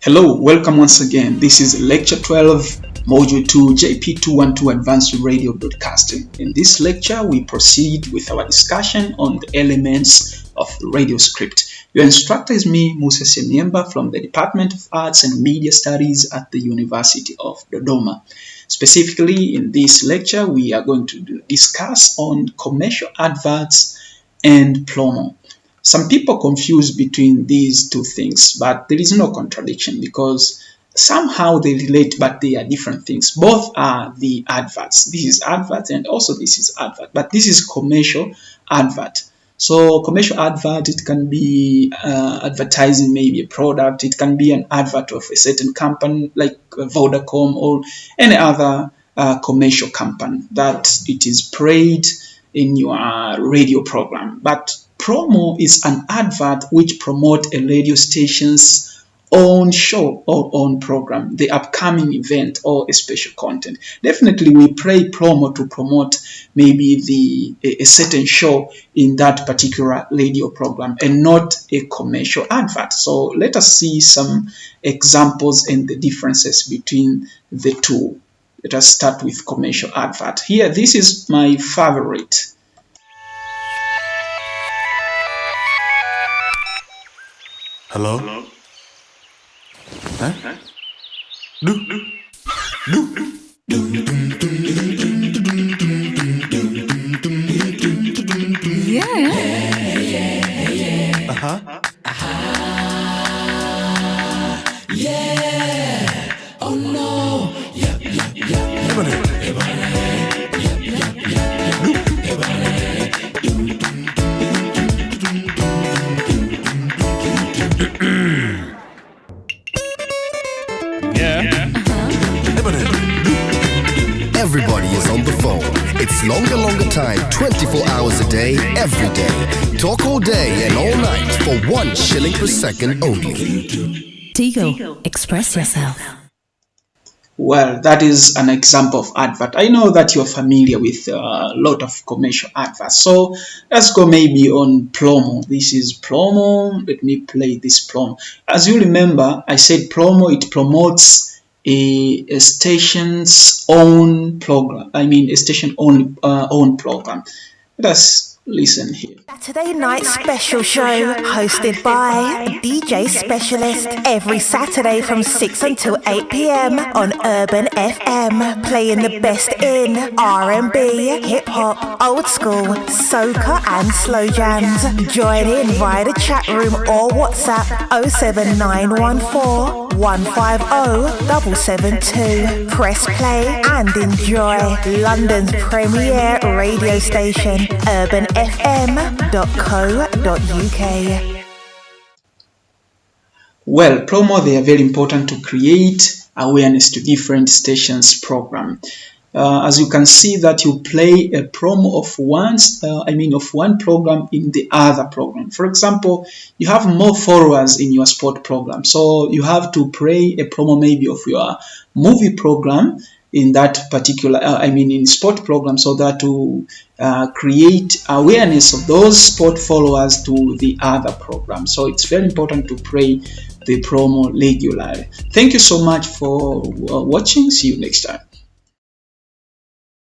Hello, welcome once again. This is Lecture 12, Module 2, JP212 Advanced Radio Broadcasting. In this lecture, we proceed with our discussion on the elements of the radio script. Your instructor is me, Musa Semiemba, from the Department of Arts and Media Studies at the University of Dodoma. Specifically, in this lecture, we are going to discuss on commercial adverts and promo. Some people confuse between these two things, but there is no contradiction because somehow they relate, but they are different things. Both are the adverts. This is advert and also this is advert, but this is commercial advert. So commercial advert, it can be advertising maybe a product. It can be an advert of a certain company like Vodacom or any other commercial company that it is played in your radio program. But promo is an advert which promotes a radio station's own show or own program, the upcoming event or a special content. Definitely we play promo to promote maybe a certain show in that particular radio program and not a commercial advert. So let us see some examples and the differences between the two. Let us start with commercial advert. Here, this is my favorite. Hello? Huh? Yeah. Uh-huh. Yeah. Oh no. Yep. Everybody is on the phone. It's longer time, 24 hours a day, every day. Talk all day and all night for 1 shilling per second only. Tigo, express yourself. Well, that is an example of advert. I know that you're familiar with a lot of commercial adverts. So let's go maybe on promo. This is promo. Let me play this promo. As you remember, I said promo, it promotes a station's own program. I mean, a station own program. Let us listen here. Saturday night special show hosted by DJ Specialist every Saturday from 6 until 8 p.m. on Urban FM, playing the best in R&B, hip-hop, old school, soca and slow jams. Join in via the chat room or WhatsApp 07914 150 772. Press play and enjoy London's premier radio station, urbanfm.co.uk. Well, promo, they are very important to create awareness to different stations program. As you can see that you play a promo of one program in the other program. For example, you have more followers in your sport program, so you have to play a promo maybe of your movie program in that particular, in sport program, so that to create awareness of those sport followers to the other program. So it's very important to play the promo regularly. Thank you so much for watching. See you next time.